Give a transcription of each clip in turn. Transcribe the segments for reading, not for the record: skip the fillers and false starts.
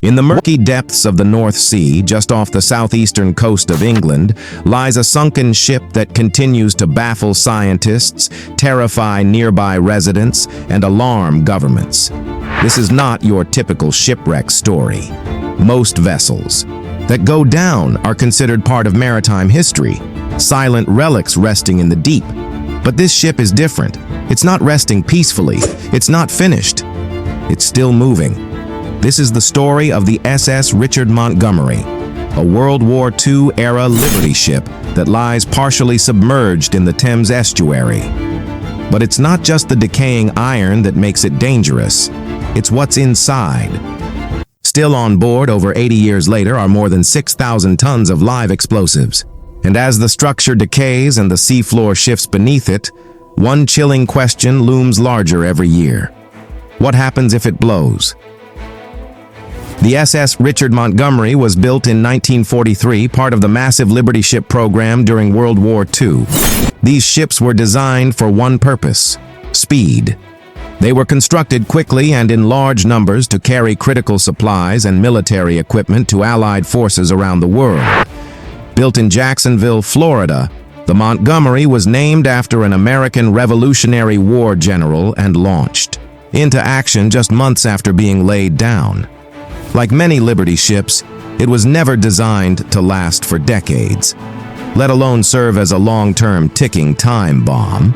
In the murky depths of the North Sea, just off the southeastern coast of England, lies a sunken ship that continues to baffle scientists, terrify nearby residents, and alarm governments. This is not your typical shipwreck story. Most vessels that go down are considered part of maritime history, silent relics resting in the deep. But this ship is different. It's not resting peacefully. It's not finished. It's still moving. This is the story of the SS Richard Montgomery, a World War II-era Liberty ship that lies partially submerged in the Thames Estuary. But it's not just the decaying iron that makes it dangerous. It's what's inside. Still on board over 80 years later are more than 6,000 tons of live explosives. And as the structure decays and the seafloor shifts beneath it, one chilling question looms larger every year. What happens if it blows? The SS Richard Montgomery was built in 1943, part of the massive Liberty ship program during World War II. These ships were designed for one purpose: speed. They were constructed quickly and in large numbers to carry critical supplies and military equipment to Allied forces around the world. Built in Jacksonville, Florida, the Montgomery was named after an American Revolutionary War general and launched into action just months after being laid down. Like many Liberty ships, it was never designed to last for decades, let alone serve as a long-term ticking time bomb.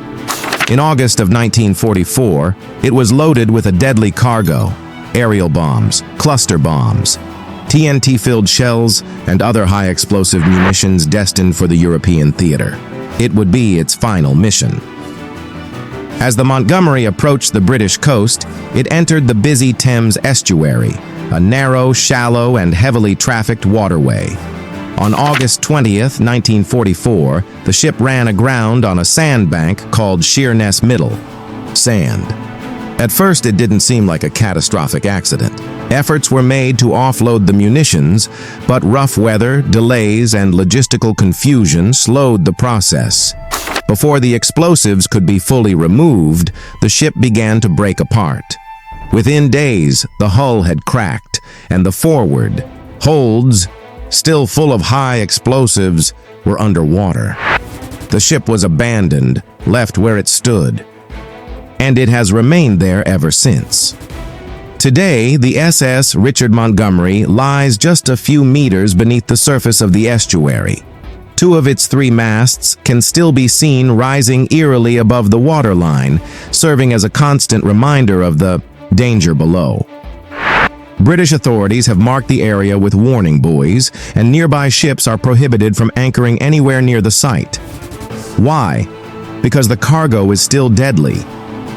In August of 1944, it was loaded with a deadly cargo: aerial bombs, cluster bombs, TNT-filled shells, and other high-explosive munitions destined for the European theater. It would be its final mission. As the Montgomery approached the British coast, it entered the busy Thames Estuary, a narrow, shallow, and heavily trafficked waterway. On August 20th, 1944, the ship ran aground on a sandbank called Sheerness Middle. Sand. At first, it didn't seem like a catastrophic accident. Efforts were made to offload the munitions, but rough weather, delays, and logistical confusion slowed the process. Before the explosives could be fully removed, the ship began to break apart. Within days, the hull had cracked, and the forward holds, still full of high explosives, were underwater. The ship was abandoned, left where it stood, and it has remained there ever since. Today, the SS Richard Montgomery lies just a few meters beneath the surface of the estuary. Two of its three masts can still be seen rising eerily above the waterline, serving as a constant reminder of the danger below. British authorities have marked the area with warning buoys, and nearby ships are prohibited from anchoring anywhere near the site. Why? Because the cargo is still deadly.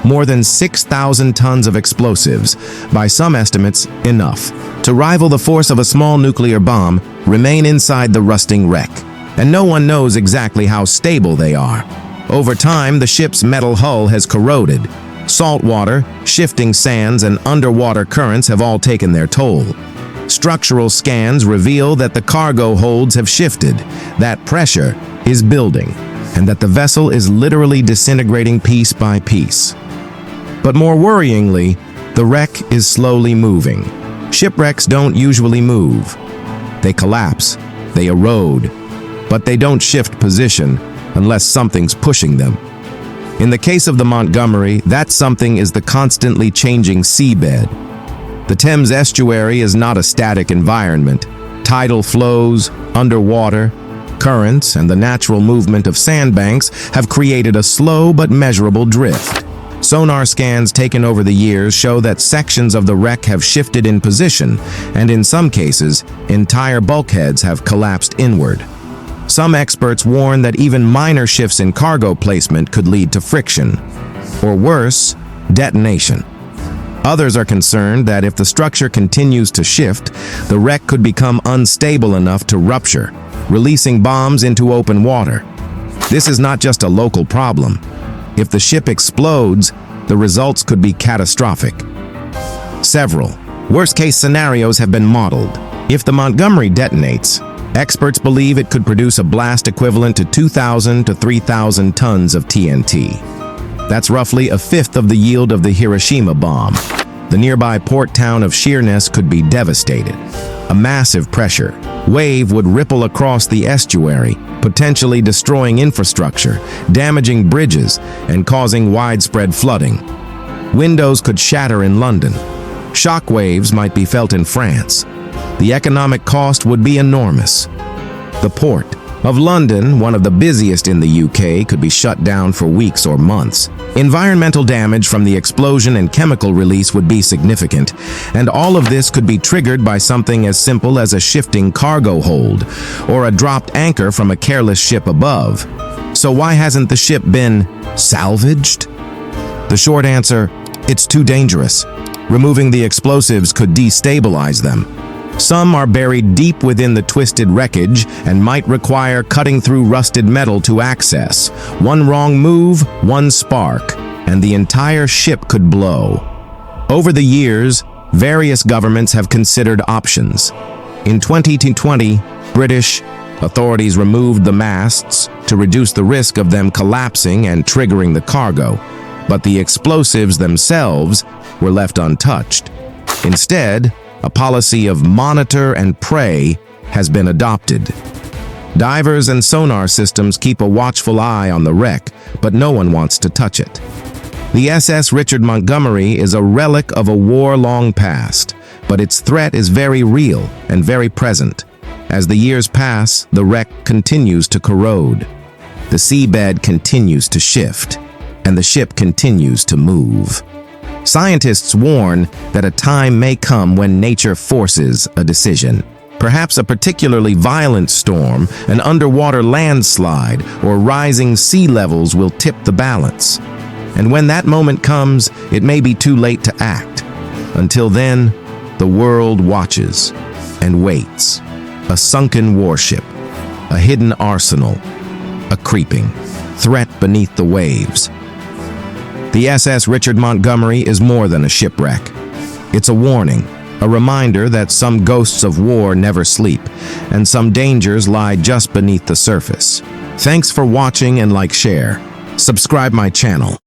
More than 6,000 tons of explosives, by some estimates, enough to rival the force of a small nuclear bomb, remain inside the rusting wreck, and no one knows exactly how stable they are. Over time, the ship's metal hull has corroded. Salt water, shifting sands, and underwater currents have all taken their toll. Structural scans reveal that the cargo holds have shifted, that pressure is building, and that the vessel is literally disintegrating piece by piece. But more worryingly, the wreck is slowly moving. Shipwrecks don't usually move. They collapse, they erode, but they don't shift position unless something's pushing them. In the case of the Montgomery, that something is the constantly changing seabed. The Thames Estuary is not a static environment. Tidal flows, underwater, currents, and the natural movement of sandbanks have created a slow but measurable drift. Sonar scans taken over the years show that sections of the wreck have shifted in position, and in some cases, entire bulkheads have collapsed inward. Some experts warn that even minor shifts in cargo placement could lead to friction, or worse, detonation. Others are concerned that if the structure continues to shift, the wreck could become unstable enough to rupture, releasing bombs into open water. This is not just a local problem. If the ship explodes, the results could be catastrophic. Several worst-case scenarios have been modeled. If the Montgomery detonates, experts believe it could produce a blast equivalent to 2,000 to 3,000 tons of TNT. That's roughly a fifth of the yield of the Hiroshima bomb. The nearby port town of Sheerness could be devastated. A massive pressure wave would ripple across the estuary, potentially destroying infrastructure, damaging bridges, and causing widespread flooding. Windows could shatter in London. Shock waves might be felt in France. The economic cost would be enormous. The port of London, one of the busiest in the UK, could be shut down for weeks or months. Environmental damage from the explosion and chemical release would be significant, and all of this could be triggered by something as simple as a shifting cargo hold or a dropped anchor from a careless ship above. So why hasn't the ship been salvaged? The short answer, it's too dangerous. Removing the explosives could destabilize them. Some are buried deep within the twisted wreckage and might require cutting through rusted metal to access. One wrong move, one spark, and the entire ship could blow. Over the years, various governments have considered options. In 2020, British authorities removed the masts to reduce the risk of them collapsing and triggering the cargo, but the explosives themselves were left untouched. Instead, a policy of monitor and pray has been adopted. Divers and sonar systems keep a watchful eye on the wreck, but no one wants to touch it. The SS Richard Montgomery is a relic of a war long past, but its threat is very real and very present. As the years pass, the wreck continues to corrode. The seabed continues to shift, and the ship continues to move. Scientists warn that a time may come when nature forces a decision. Perhaps a particularly violent storm, an underwater landslide, or rising sea levels will tip the balance. And when that moment comes, it may be too late to act. Until then, the world watches and waits. A sunken warship, a hidden arsenal, a creeping threat beneath the waves. The SS Richard Montgomery is more than a shipwreck. It's a warning, a reminder that some ghosts of war never sleep, and some dangers lie just beneath the surface. Thanks for watching and share. Subscribe my channel.